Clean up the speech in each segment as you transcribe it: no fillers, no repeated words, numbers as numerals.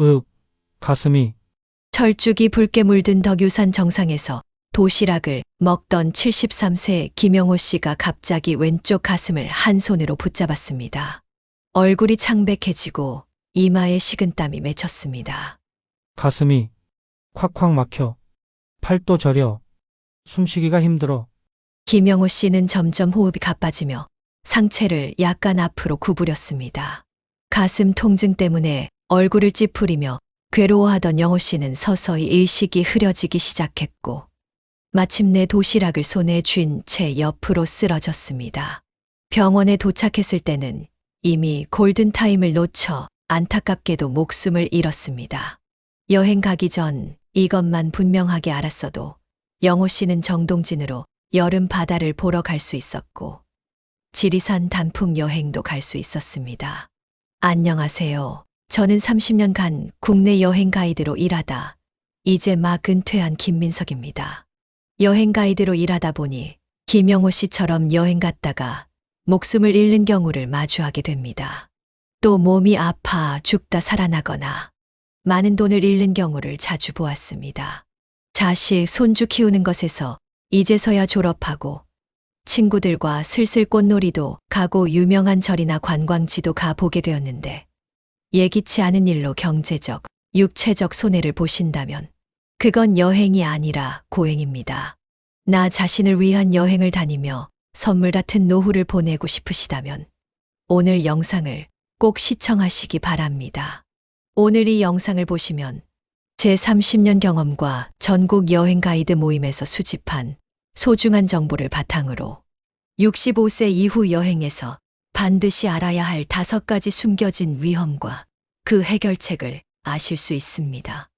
으윽, 가슴이. 철쭉이 붉게 물든 덕유산 정상에서 도시락을 먹던 73세 김영호 씨가 갑자기 왼쪽 가슴을 한 손으로 붙잡았습니다. 얼굴이 창백해지고 이마에 식은땀이 맺혔습니다. 가슴이 콱콱 막혀. 팔도 저려. 숨쉬기가 힘들어. 김영호 씨는 점점 호흡이 가빠지며 상체를 약간 앞으로 구부렸습니다. 가슴 통증 때문에 얼굴을 찌푸리며 괴로워하던 영호 씨는 서서히 의식이 흐려지기 시작했고 마침내 도시락을 손에 쥔 채 옆으로 쓰러졌습니다. 병원에 도착했을 때는 이미 골든타임을 놓쳐 안타깝게도 목숨을 잃었습니다. 여행 가기 전 이것만 분명하게 알았어도 영호 씨는 정동진으로 여름 바다를 보러 갈 수 있었고 지리산 단풍 여행도 갈 수 있었습니다. 안녕하세요. 저는 30년간 국내 여행 가이드로 일하다 이제 막 은퇴한 김민석입니다. 여행 가이드로 일하다 보니 김영호 씨처럼 여행 갔다가 목숨을 잃는 경우를 마주하게 됩니다. 또 몸이 아파 죽다 살아나거나 많은 돈을 잃는 경우를 자주 보았습니다. 자식, 손주 키우는 것에서 이제서야 졸업하고 친구들과 슬슬 꽃놀이도 가고 유명한 절이나 관광지도 가보게 되었는데 예기치 않은 일로 경제적, 육체적 손해를 보신다면 그건 여행이 아니라 고행입니다. 나 자신을 위한 여행을 다니며 선물 같은 노후를 보내고 싶으시다면 오늘 영상을 꼭 시청하시기 바랍니다. 오늘 이 영상을 보시면 제 30년 경험과 전국 여행 가이드 모임에서 수집한 소중한 정보를 바탕으로 65세 이후 여행에서 반드시 알아야 할 5가지 숨겨진 위험과 그 해결책을 아실 수 있습니다.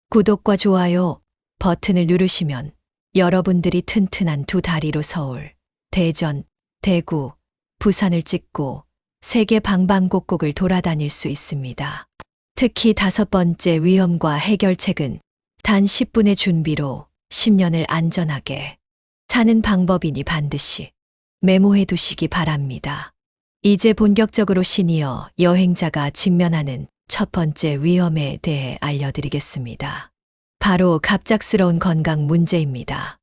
구독과 좋아요 버튼을 누르시면 여러분들이 튼튼한 두 다리로 서울, 대전, 대구, 부산을 찍고 세계 방방곡곡을 돌아다닐 수 있습니다. 특히 5번째 위험과 해결책은 단 10분의 준비로 10년을 안전하게 사는 방법이니 반드시 메모해 두시기 바랍니다. 이제 본격적으로 시니어 여행자가 직면하는 첫 번째 위험에 대해 알려드리겠습니다. 바로 갑작스러운 건강 문제입니다.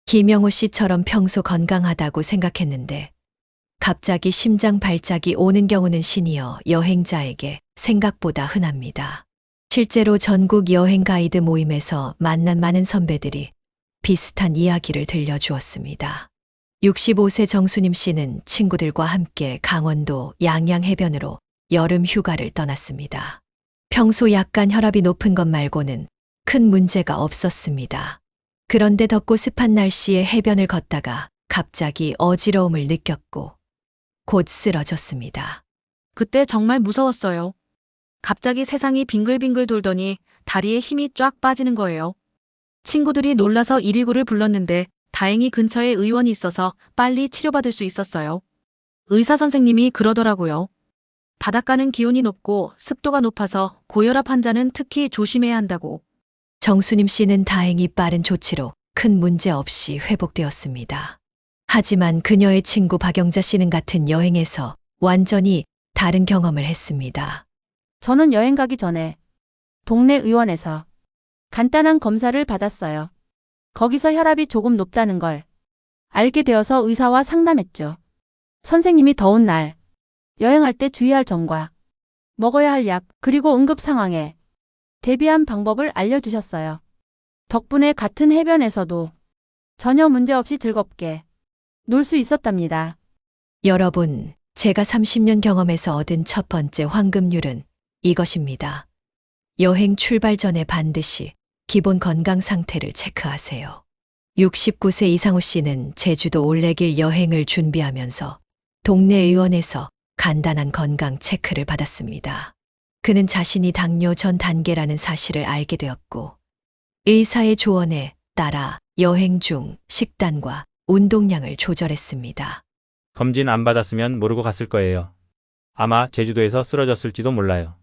김영호 씨처럼 평소 건강하다고 생각했는데 갑자기 심장 발작이 오는 경우는 시니어 여행자에게 생각보다 흔합니다. 실제로 전국 여행 가이드 모임에서 만난 많은 선배들이 비슷한 이야기를 들려주었습니다. 65세 정수님 씨는 친구들과 함께 강원도 양양해변으로 여름 휴가를 떠났습니다. 평소 약간 혈압이 높은 것 말고는 큰 문제가 없었습니다. 그런데 덥고 습한 날씨에 해변을 걷다가 갑자기 어지러움을 느꼈고 곧 쓰러졌습니다. 그때 정말 무서웠어요. 갑자기 세상이 빙글빙글 돌더니 다리에 힘이 쫙 빠지는 거예요. 친구들이 놀라서 119를 불렀는데 다행히 근처에 의원이 있어서 빨리 치료받을 수 있었어요. 의사 선생님이 그러더라고요. 바닷가는 기온이 높고 습도가 높아서 고혈압 환자는 특히 조심해야 한다고. 정수님 씨는 다행히 빠른 조치로 큰 문제 없이 회복되었습니다. 하지만 그녀의 친구 박영자 씨는 같은 여행에서 완전히 다른 경험을 했습니다. 저는 여행 가기 전에 동네 의원에서 간단한 검사를 받았어요. 거기서 혈압이 조금 높다는 걸 알게 되어서 의사와 상담했죠. 선생님이 더운 날, 여행할 때 주의할 점과 먹어야 할 약, 그리고 응급 상황에 대비한 방법을 알려주셨어요. 덕분에 같은 해변에서도 전혀 문제없이 즐겁게 놀 수 있었답니다. 여러분, 제가 30년 경험에서 얻은 첫 번째 황금률은 이것입니다. 여행 출발 전에 반드시 기본 건강 상태를 체크하세요. 69세 이상호 씨는 제주도 올레길 여행을 준비하면서 동네 의원에서 간단한 건강 체크를 받았습니다. 그는 자신이 당뇨 전 단계라는 사실을 알게 되었고 의사의 조언에 따라 여행 중 식단과 운동량을 조절했습니다. 검진 안 받았으면 모르고 갔을 거예요. 아마 제주도에서 쓰러졌을지도 몰라요.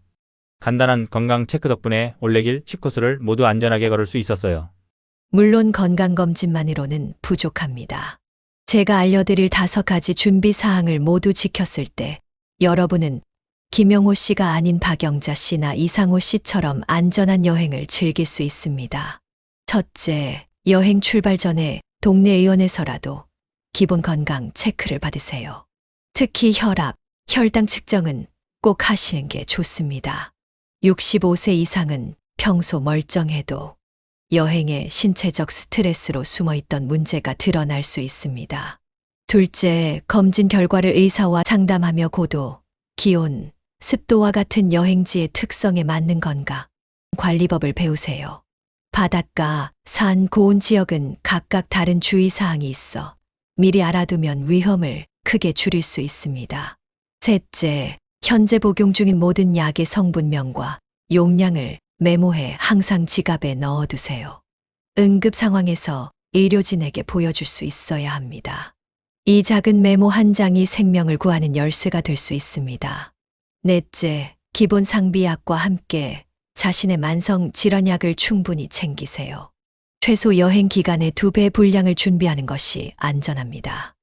간단한 건강 체크 덕분에 올레길 10코스를 모두 안전하게 걸을 수 있었어요. 물론 건강검진만으로는 부족합니다. 제가 알려드릴 5가지 준비 사항을 모두 지켰을 때 여러분은 김영호 씨가 아닌 박영자 씨나 이상호 씨처럼 안전한 여행을 즐길 수 있습니다. 첫째, 여행 출발 전에 동네 의원에서라도 기본 건강 체크를 받으세요. 특히 혈압, 혈당 측정은 꼭 하시는 게 좋습니다. 65세 이상은 평소 멀쩡해도 여행에 신체적 스트레스로 숨어있던 문제가 드러날 수 있습니다. 둘째, 검진 결과를 의사와 상담하며 고도, 기온, 습도와 같은 여행지의 특성에 맞는 건강 관리법을 배우세요. 바닷가, 산, 고온 지역은 각각 다른 주의사항이 있어 미리 알아두면 위험을 크게 줄일 수 있습니다. 셋째, 현재 복용 중인 모든 약의 성분명과 용량을 메모해 항상 지갑에 넣어두세요. 응급 상황에서 의료진에게 보여줄 수 있어야 합니다. 이 작은 메모 한 장이 생명을 구하는 열쇠가 될 수 있습니다. 넷째, 기본 상비약과 함께 자신의 만성 질환약을 충분히 챙기세요. 최소 여행 기간의 2배 분량을 준비하는 것이 안전합니다.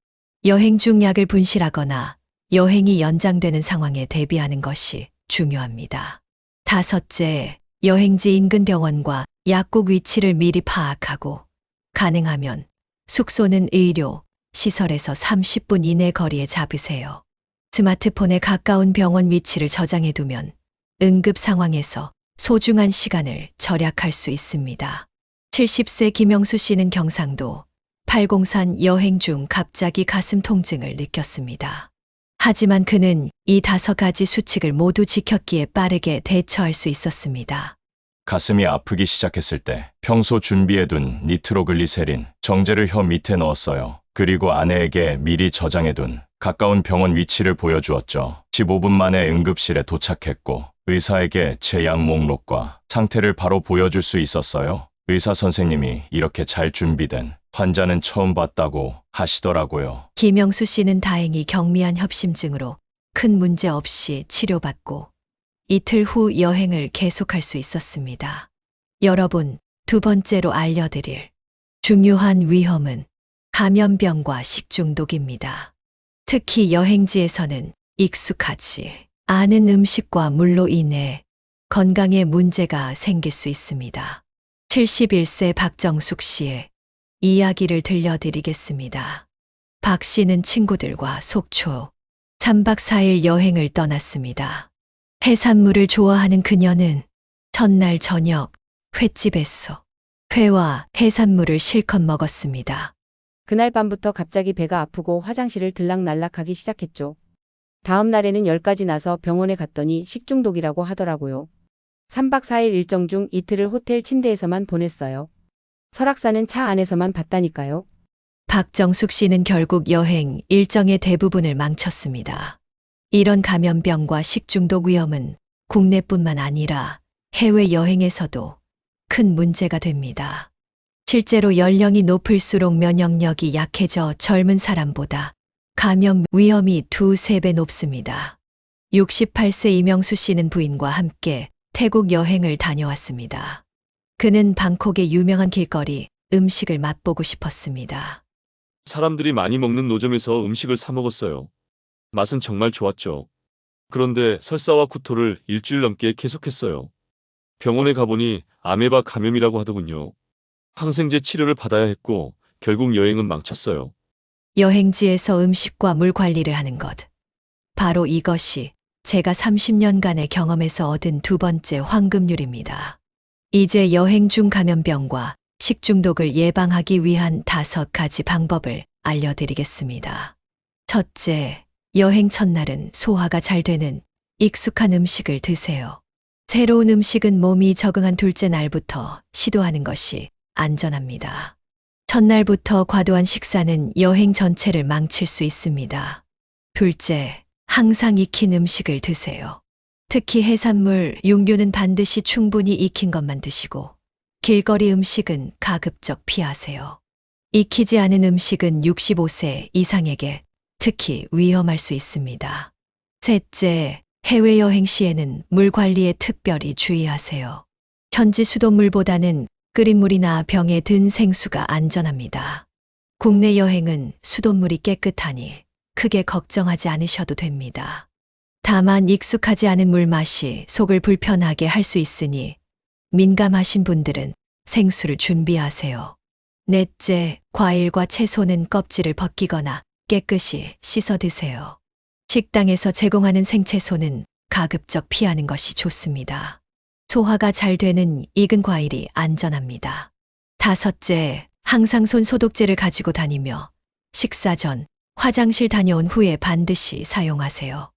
여행 중 약을 분실하거나 여행이 연장되는 상황에 대비하는 것이 중요합니다. 다섯째, 여행지 인근 병원과 약국 위치를 미리 파악하고 가능하면 숙소는 의료, 시설에서 30분 이내 거리에 잡으세요. 스마트폰에 가까운 병원 위치를 저장해두면 응급 상황에서 소중한 시간을 절약할 수 있습니다. 70세 김영수 씨는 경상도 팔공산 여행 중 갑자기 가슴 통증을 느꼈습니다. 하지만 그는 이 5가지 수칙을 모두 지켰기에 빠르게 대처할 수 있었습니다. 가슴이 아프기 시작했을 때 평소 준비해둔 니트로글리세린, 정제를 혀 밑에 넣었어요. 그리고 아내에게 미리 저장해둔 가까운 병원 위치를 보여주었죠. 15분 만에 응급실에 도착했고 의사에게 제 약 목록과 상태를 바로 보여줄 수 있었어요. 의사 선생님이 이렇게 잘 준비된 환자는 처음 봤다고 하시더라고요. 김영수 씨는 다행히 경미한 협심증으로 큰 문제 없이 치료받고 이틀 후 여행을 계속할 수 있었습니다. 여러분, 2번째로 알려드릴 중요한 위험은 감염병과 식중독입니다. 특히 여행지에서는 익숙하지 않은 음식과 물로 인해 건강에 문제가 생길 수 있습니다. 71세 박정숙 씨의 이야기를 들려드리겠습니다. 박 씨는 친구들과 속초 3박 4일 여행을 떠났습니다. 해산물을 좋아하는 그녀는 첫날 저녁 횟집에서 회와 해산물을 실컷 먹었습니다. 그날 밤부터 갑자기 배가 아프고 화장실을 들락날락하기 시작했죠. 다음 날에는 열까지 나서 병원에 갔더니 식중독이라고 하더라고요. 3박 4일 일정 중 이틀을 호텔 침대에서만 보냈어요. 설악산은 차 안에서만 봤다니까요. 박정숙 씨는 결국 여행 일정의 대부분을 망쳤습니다. 이런 감염병과 식중독 위험은 국내뿐만 아니라 해외 여행에서도 큰 문제가 됩니다. 실제로 연령이 높을수록 면역력이 약해져 젊은 사람보다 감염 위험이 2~3배 높습니다. 68세 이명수 씨는 부인과 함께 태국 여행을 다녀왔습니다. 그는 방콕의 유명한 길거리 음식을 맛보고 싶었습니다. 사람들이 많이 먹는 노점에서 음식을 사 먹었어요. 맛은 정말 좋았죠. 그런데 설사와 구토를 일주일 넘게 계속했어요. 병원에 가보니 아메바 감염이라고 하더군요. 항생제 치료를 받아야 했고 결국 여행은 망쳤어요. 여행지에서 음식과 물 관리를 하는 것. 바로 이것이 제가 30년간의 경험에서 얻은 2번째 황금률입니다. 이제 여행 중 감염병과 식중독을 예방하기 위한 5가지 방법을 알려드리겠습니다. 첫째, 여행 첫날은 소화가 잘 되는 익숙한 음식을 드세요. 새로운 음식은 몸이 적응한 둘째 날부터 시도하는 것이 안전합니다. 첫날부터 과도한 식사는 여행 전체를 망칠 수 있습니다. 둘째, 항상 익힌 음식을 드세요. 특히 해산물, 육류는 반드시 충분히 익힌 것만 드시고 길거리 음식은 가급적 피하세요. 익히지 않은 음식은 65세 이상에게 특히 위험할 수 있습니다. 셋째, 해외여행 시에는 물 관리에 특별히 주의하세요. 현지 수돗물보다는 끓인 물이나 병에 든 생수가 안전합니다. 국내 여행은 수돗물이 깨끗하니 크게 걱정하지 않으셔도 됩니다. 다만 익숙하지 않은 물맛이 속을 불편하게 할 수 있으니 민감하신 분들은 생수를 준비하세요. 넷째, 과일과 채소는 껍질을 벗기거나 깨끗이 씻어 드세요. 식당에서 제공하는 생채소는 가급적 피하는 것이 좋습니다. 소화가 잘 되는 익은 과일이 안전합니다. 다섯째, 항상 손 소독제를 가지고 다니며 식사 전, 화장실 다녀온 후에 반드시 사용하세요.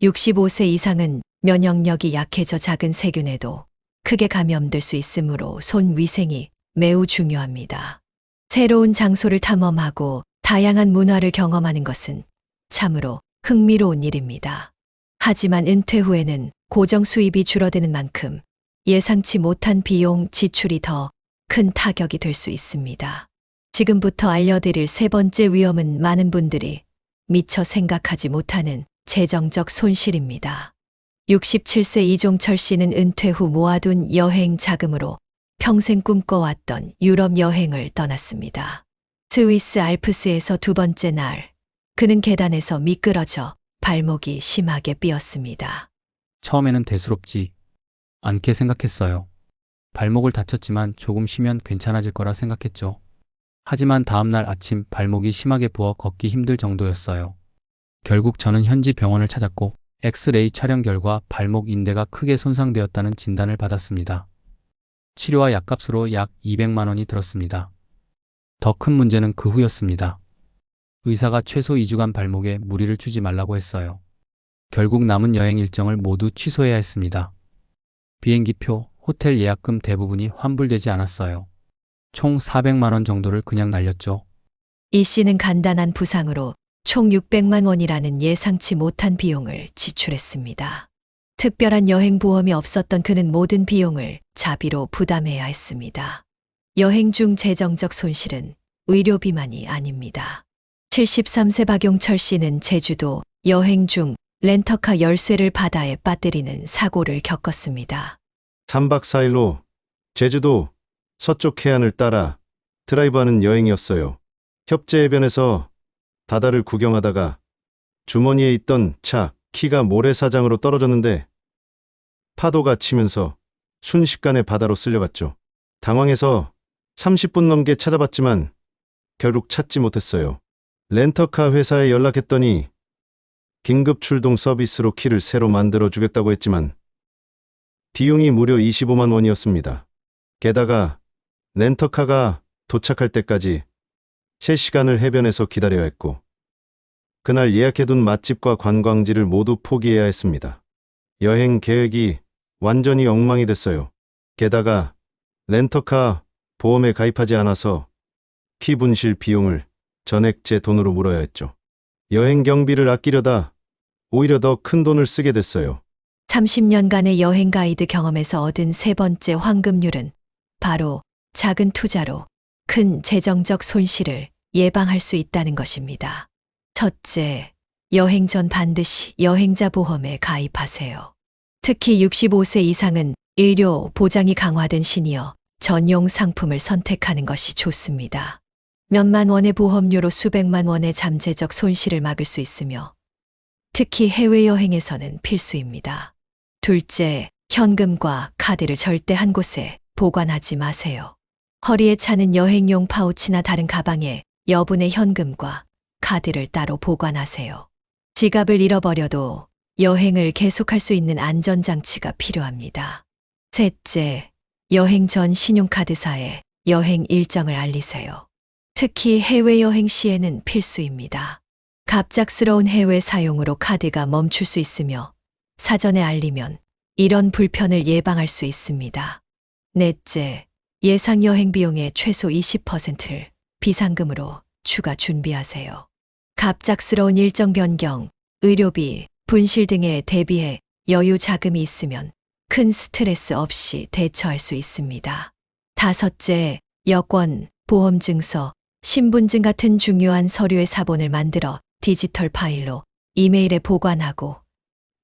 65세 이상은 면역력이 약해져 작은 세균에도 크게 감염될 수 있으므로 손 위생이 매우 중요합니다. 새로운 장소를 탐험하고 다양한 문화를 경험하는 것은 참으로 흥미로운 일입니다. 하지만 은퇴 후에는 고정 수입이 줄어드는 만큼 예상치 못한 비용 지출이 더 큰 타격이 될 수 있습니다. 지금부터 알려드릴 세 번째 위험은 많은 분들이 미처 생각하지 못하는 재정적 손실입니다. 67세 이종철 씨는 은퇴 후 모아둔 여행 자금으로 평생 꿈꿔왔던 유럽 여행을 떠났습니다. 스위스 알프스에서 두 번째 날, 그는 계단에서 미끄러져 발목이 심하게 삐었습니다. 처음에는 대수롭지 않게 생각했어요. 발목을 다쳤지만 조금 쉬면 괜찮아질 거라 생각했죠. 하지만 다음날 아침 발목이 심하게 부어 걷기 힘들 정도였어요. 결국 저는 현지 병원을 찾았고 엑스레이 촬영 결과 발목 인대가 크게 손상되었다는 진단을 받았습니다. 치료와 약값으로 약 200만 원이 들었습니다. 더 큰 문제는 그 후였습니다. 의사가 최소 2주간 발목에 무리를 주지 말라고 했어요. 결국 남은 여행 일정을 모두 취소해야 했습니다. 비행기표, 호텔 예약금 대부분이 환불되지 않았어요. 총 400만 원 정도를 그냥 날렸죠. 이 씨는 간단한 부상으로 총 600만 원이라는 예상치 못한 비용을 지출했습니다. 특별한 여행 보험이 없었던 그는 모든 비용을 자비로 부담해야 했습니다. 여행 중 재정적 손실은 의료비만이 아닙니다. 73세 박용철 씨는 제주도 여행 중 렌터카 열쇠를 바다에 빠뜨리는 사고를 겪었습니다. 3박 4일로 제주도 서쪽 해안을 따라 드라이브하는 여행이었어요. 협재해변에서 바다를 구경하다가 주머니에 있던 차 키가 모래사장으로 떨어졌는데 파도가 치면서 순식간에 바다로 쓸려갔죠. 당황해서 30분 넘게 찾아봤지만 결국 찾지 못했어요. 렌터카 회사에 연락했더니 긴급 출동 서비스로 키를 새로 만들어 주겠다고 했지만 비용이 무려 25만 원이었습니다. 게다가 렌터카가 도착할 때까지 3시간을 해변에서 기다려야 했고 그날 예약해둔 맛집과 관광지를 모두 포기해야 했습니다. 여행 계획이 완전히 엉망이 됐어요. 게다가 렌터카 보험에 가입하지 않아서 키 분실 비용을 전액 제 돈으로 물어야 했죠. 여행 경비를 아끼려다 오히려 더 큰 돈을 쓰게 됐어요. 30년간의 여행 가이드 경험에서 얻은 세 번째 황금률은 바로 작은 투자로 큰 재정적 손실을 예방할 수 있다는 것입니다. 첫째, 여행 전 반드시 여행자 보험에 가입하세요. 특히 65세 이상은 의료 보장이 강화된 시니어 전용 상품을 선택하는 것이 좋습니다. 몇만 원의 보험료로 수백만 원의 잠재적 손실을 막을 수 있으며 특히 해외여행에서는 필수입니다. 둘째, 현금과 카드를 절대 한 곳에 보관하지 마세요. 허리에 차는 여행용 파우치나 다른 가방에 여분의 현금과 카드를 따로 보관하세요. 지갑을 잃어버려도 여행을 계속할 수 있는 안전장치가 필요합니다. 셋째, 여행 전 신용카드사에 여행 일정을 알리세요. 특히 해외여행 시에는 필수입니다. 갑작스러운 해외 사용으로 카드가 멈출 수 있으며 사전에 알리면 이런 불편을 예방할 수 있습니다. 넷째, 예상 여행 비용의 최소 20%를 비상금으로 추가 준비하세요. 갑작스러운 일정 변경, 의료비, 분실 등에 대비해 여유 자금이 있으면 큰 스트레스 없이 대처할 수 있습니다. 다섯째, 여권, 보험증서, 신분증 같은 중요한 서류의 사본을 만들어 디지털 파일로 이메일에 보관하고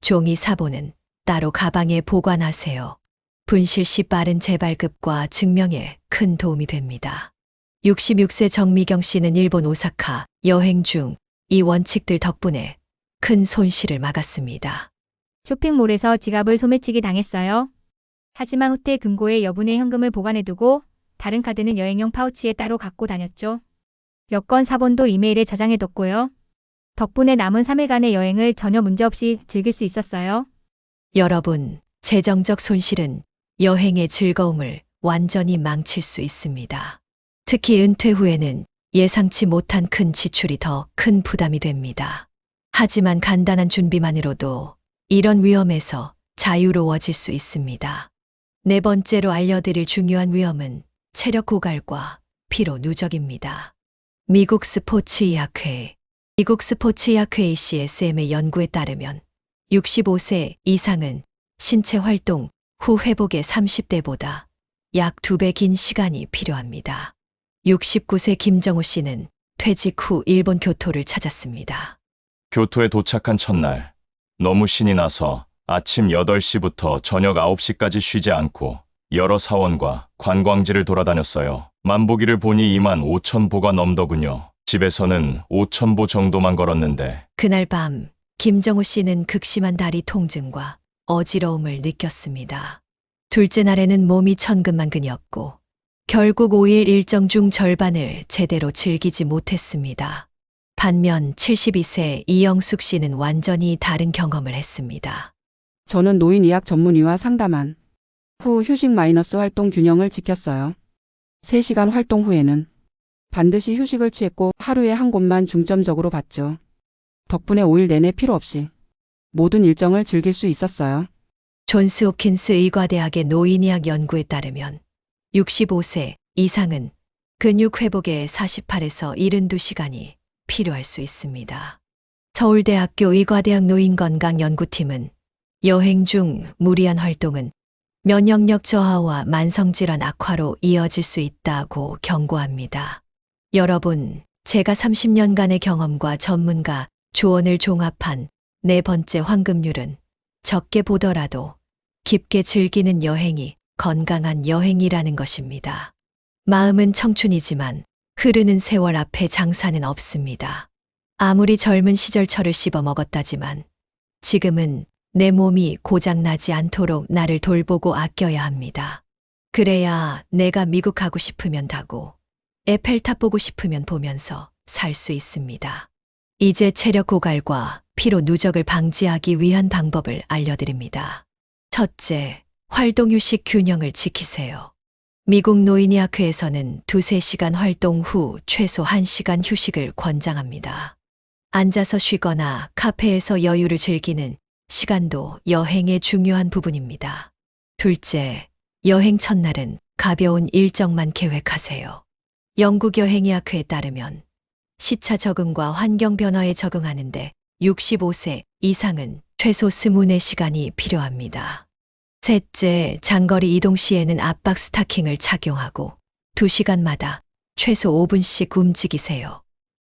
종이 사본은 따로 가방에 보관하세요. 분실 시 빠른 재발급과 증명에 큰 도움이 됩니다. 66세 정미경 씨는 일본 오사카 여행 중 이 원칙들 덕분에 큰 손실을 막았습니다. 쇼핑몰에서 지갑을 소매치기 당했어요. 하지만 호텔 금고에 여분의 현금을 보관해두고 다른 카드는 여행용 파우치에 따로 갖고 다녔죠. 여권 사본도 이메일에 저장해뒀고요. 덕분에 남은 3일간의 여행을 전혀 문제없이 즐길 수 있었어요. 여러분, 재정적 손실은 여행의 즐거움을 완전히 망칠 수 있습니다. 특히 은퇴 후에는 예상치 못한 큰 지출이 더 큰 부담이 됩니다. 하지만 간단한 준비만으로도 이런 위험에서 자유로워질 수 있습니다. 네 번째로 알려드릴 중요한 위험은 체력 고갈과 피로 누적입니다. 미국 스포츠의학회 ACSM의 연구에 따르면 65세 이상은 신체 활동 후 회복에 30대보다 약 2배 긴 시간이 필요합니다. 69세 김정우 씨는 퇴직 후 일본 교토를 찾았습니다. 교토에 도착한 첫날, 너무 신이 나서 아침 8시부터 저녁 9시까지 쉬지 않고 여러 사원과 관광지를 돌아다녔어요. 만보기를 보니 25,000보가 넘더군요. 집에서는 5,000보 정도만 걸었는데 그날 밤 김정우 씨는 극심한 다리 통증과 어지러움을 느꼈습니다. 둘째 날에는 몸이 천근만근이었고 결국 5일 일정 중 절반을 제대로 즐기지 못했습니다. 반면 72세 이영숙 씨는 완전히 다른 경험을 했습니다. 저는 노인의학 전문의와 상담한 후 휴식 마이너스 활동 균형을 지켰어요. 3시간 활동 후에는 반드시 휴식을 취했고 하루에 한 곳만 중점적으로 봤죠. 덕분에 5일 내내 필요 없이 모든 일정을 즐길 수 있었어요. 존스 홉킨스 의과대학의 노인의학 연구에 따르면 65세 이상은 근육 회복에 48에서 72시간이 필요할 수 있습니다. 서울대학교 의과대학 노인건강연구팀은 여행 중 무리한 활동은 면역력 저하와 만성질환 악화로 이어질 수 있다고 경고합니다. 여러분, 제가 30년간의 경험과 전문가 조언을 종합한 네 번째 황금률은 적게 보더라도 깊게 즐기는 여행이 건강한 여행이라는 것입니다. 마음은 청춘이지만 흐르는 세월 앞에 장사는 없습니다. 아무리 젊은 시절철을 씹어 먹었다지만 지금은 내 몸이 고장나지 않도록 나를 돌보고 아껴야 합니다. 그래야 내가 미국 가고 싶으면 가고 에펠탑 보고 싶으면 보면서 살 수 있습니다. 이제 체력 고갈과 피로 누적을 방지하기 위한 방법을 알려드립니다. 첫째, 활동 휴식 균형을 지키세요. 미국 노인의학회에서는 2-3시간 활동 후 최소 1시간 휴식을 권장합니다. 앉아서 쉬거나 카페에서 여유를 즐기는 시간도 여행의 중요한 부분입니다. 둘째, 여행 첫날은 가벼운 일정만 계획하세요. 영국 여행의학회에 따르면 시차 적응과 환경 변화에 적응하는데 65세 이상은 최소 24시간이 필요합니다. 셋째, 장거리 이동 시에는 압박 스타킹을 착용하고 2시간마다 최소 5분씩 움직이세요.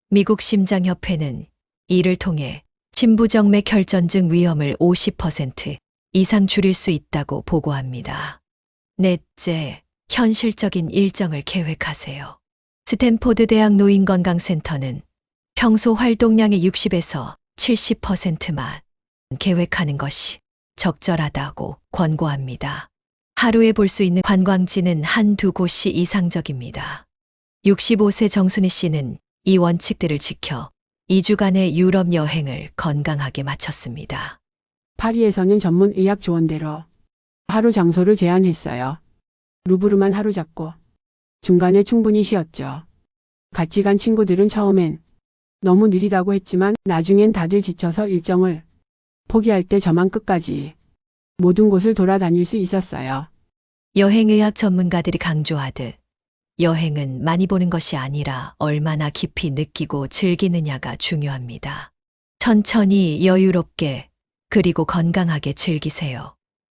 미국 심장협회는 이를 통해 심부정맥 혈전증 위험을 50% 이상 줄일 수 있다고 보고합니다. 넷째, 현실적인 일정을 계획하세요. 스탠포드 대학 노인건강센터는 평소 활동량의 60에서 70%만 계획하는 것이 적절하다고 권고합니다. 하루에 볼 수 있는 관광지는 1-2곳이 이상적입니다. 65세 정순희 씨는 이 원칙들을 지켜 2주간의 유럽 여행을 건강하게 마쳤습니다. 파리에서는 전문 의학 조언대로 하루 장소를 제한했어요. 루브르만 하루 잡고 중간에 충분히 쉬었죠. 같이 간 친구들은 처음엔 너무 느리다고 했지만 나중엔 다들 지쳐서 일정을 포기할 때 저만 끝까지 모든 곳을 돌아다닐 수 있었어요. 여행의학 전문가들이 강조하듯 여행은 많이 보는 것이 아니라 얼마나 깊이 느끼고 즐기느냐가 중요합니다. 천천히 여유롭게 그리고 건강하게 즐기세요.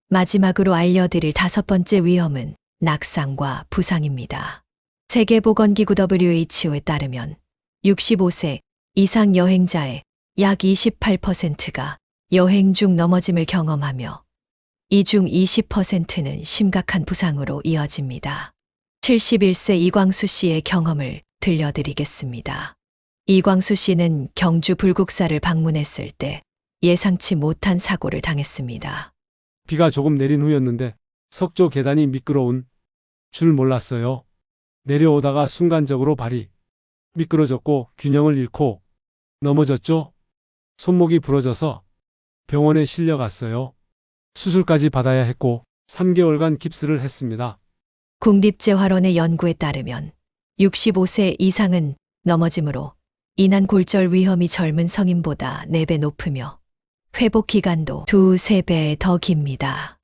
마지막으로 알려드릴 5번째 위험은 낙상과 부상입니다. 세계보건기구 WHO에 따르면 65세 이상 여행자의 약 28%가 여행 중 넘어짐을 경험하며 이 중 20%는 심각한 부상으로 이어집니다. 71세 이광수 씨의 경험을 들려드리겠습니다. 이광수 씨는 경주 불국사를 방문했을 때 예상치 못한 사고를 당했습니다. 비가 조금 내린 후였는데 석조 계단이 미끄러운 줄 몰랐어요. 내려오다가 순간적으로 발이 미끄러졌고 균형을 잃고 넘어졌죠. 손목이 부러져서 병원에 실려갔어요. 수술까지 받아야 했고 3개월간 깁스를 했습니다. 국립재활원의 연구에 따르면 65세 이상은 넘어짐으로 인한 골절 위험이 젊은 성인보다 4배 높으며 회복 기간도 2~3배 더 깁니다.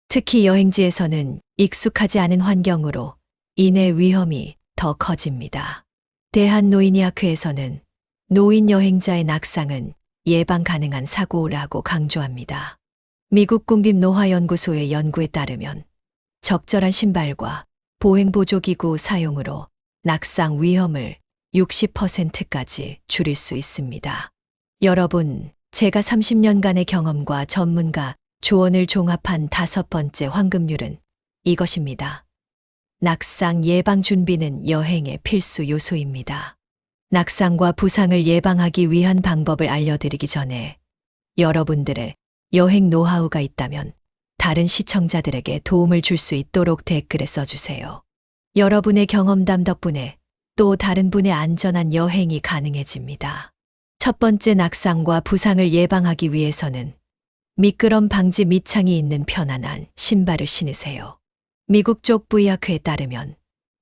특히 여행지에서는 익숙하지 않은 환경으로 인해 위험이 더 커집니다. 대한노인의학회에서는 노인 여행자의 낙상은 예방 가능한 사고라고 강조합니다. 미국 국립노화연구소의 연구에 따르면 적절한 신발과 보행보조기구 사용으로 낙상 위험을 60%까지 줄일 수 있습니다. 여러분, 제가 30년간의 경험과 전문가 조언을 종합한 5번째 황금률은 이것입니다. 낙상 예방 준비는 여행의 필수 요소입니다. 낙상과 부상을 예방하기 위한 방법을 알려드리기 전에 여러분들의 여행 노하우가 있다면 다른 시청자들에게 도움을 줄 수 있도록 댓글에 써주세요. 여러분의 경험담 덕분에 또 다른 분의 안전한 여행이 가능해집니다. 첫 번째, 낙상과 부상을 예방하기 위해서는 미끄럼 방지 밑창이 있는 편안한 신발을 신으세요. 미국 쪽 부의학회에 따르면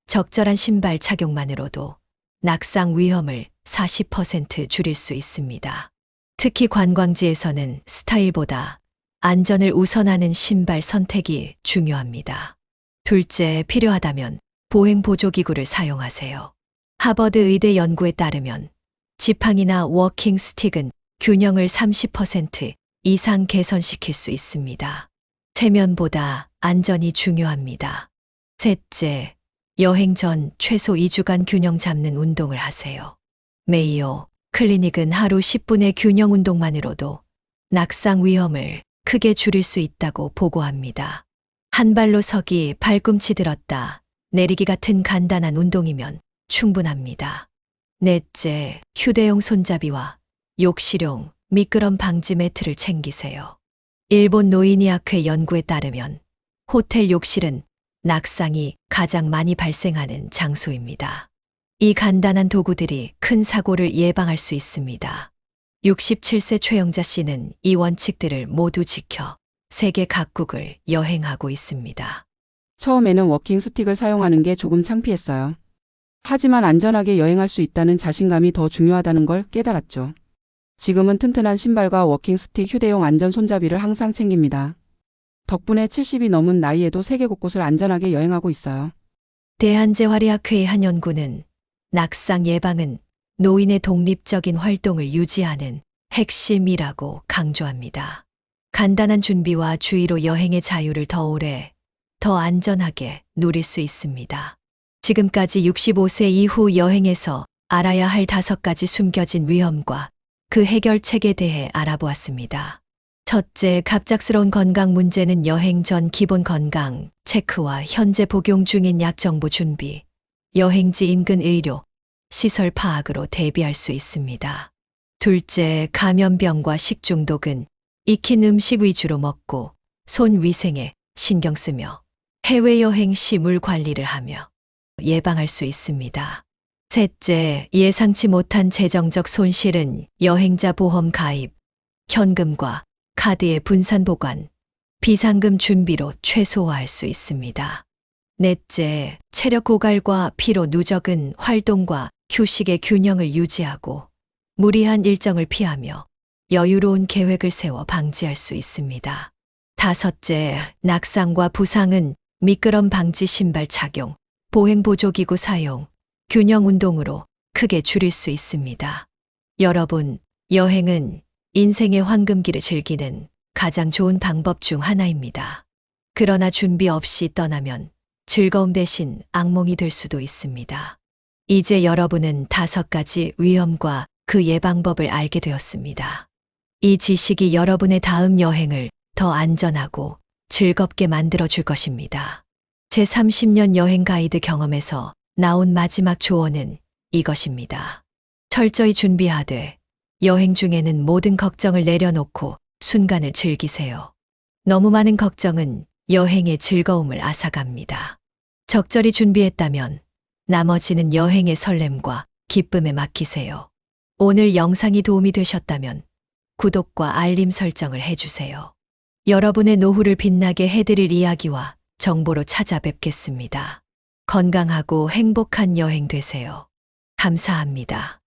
적절한 신발 착용만으로도 낙상 위험을 40% 줄일 수 있습니다. 특히 관광지에서는 스타일보다 안전을 우선하는 신발 선택이 중요합니다. 둘째, 필요하다면 보행보조기구를 사용하세요. 하버드 의대 연구에 따르면 지팡이나 워킹 스틱은 균형을 30% 이상 개선시킬 수 있습니다. 체면보다 안전이 중요합니다. 셋째, 여행 전 최소 2주간 균형 잡는 운동을 하세요. 메이오 클리닉은 하루 10분의 균형 운동만으로도 낙상 위험을 크게 줄일 수 있다고 보고합니다. 한 발로 서기, 발꿈치 들었다, 내리기 같은 간단한 운동이면 충분합니다. 넷째, 휴대용 손잡이와 욕실용 미끄럼 방지 매트를 챙기세요. 일본 노인의학회 연구에 따르면 호텔 욕실은 낙상이 가장 많이 발생하는 장소입니다. 이 간단한 도구들이 큰 사고를 예방할 수 있습니다. 67세 최영자 씨는 이 원칙들을 모두 지켜 세계 각국을 여행하고 있습니다. 처음에는 워킹 스틱을 사용하는 게 조금 창피했어요. 하지만 안전하게 여행할 수 있다는 자신감이 더 중요하다는 걸 깨달았죠. 지금은 튼튼한 신발과 워킹 스틱, 휴대용 안전 손잡이를 항상 챙깁니다. 덕분에 70이 넘은 나이에도 세계 곳곳을 안전하게 여행하고 있어요. 대한재활의학회의 한 연구는 낙상 예방은 노인의 독립적인 활동을 유지하는 핵심이라고 강조합니다. 간단한 준비와 주의로 여행의 자유를 더 오래, 더 안전하게 누릴 수 있습니다. 지금까지 65세 이후 여행에서 알아야 할 5가지 숨겨진 위험과 그 해결책에 대해 알아보았습니다. 첫째, 갑작스러운 건강 문제는 여행 전 기본 건강 체크와 현재 복용 중인 약 정보 준비, 여행지 인근 의료, 시설 파악으로 대비할 수 있습니다. 둘째, 감염병과 식중독은 익힌 음식 위주로 먹고 손 위생에 신경 쓰며 해외여행 시 물 관리를 하며 예방할 수 있습니다. 셋째, 예상치 못한 재정적 손실은 여행자 보험 가입, 현금과 카드의 분산 보관, 비상금 준비로 최소화할 수 있습니다. 넷째, 체력 고갈과 피로 누적은 활동과 휴식의 균형을 유지하고 무리한 일정을 피하며 여유로운 계획을 세워 방지할 수 있습니다. 다섯째, 낙상과 부상은 미끄럼 방지 신발 착용, 보행보조기구 사용, 균형 운동으로 크게 줄일 수 있습니다. 여러분, 여행은 인생의 황금기를 즐기는 가장 좋은 방법 중 하나입니다. 그러나 준비 없이 떠나면 즐거움 대신 악몽이 될 수도 있습니다. 이제 여러분은 5가지 위험과 그 예방법을 알게 되었습니다. 이 지식이 여러분의 다음 여행을 더 안전하고 즐겁게 만들어 줄 것입니다. 제 30년 여행 가이드 경험에서 나온 마지막 조언은 이것입니다. 철저히 준비하되 여행 중에는 모든 걱정을 내려놓고 순간을 즐기세요. 너무 많은 걱정은 여행의 즐거움을 앗아갑니다. 적절히 준비했다면 나머지는 여행의 설렘과 기쁨에 맡기세요. 오늘 영상이 도움이 되셨다면 구독과 알림 설정을 해주세요. 여러분의 노후를 빛나게 해드릴 이야기와 정보로 찾아뵙겠습니다. 건강하고 행복한 여행 되세요. 감사합니다.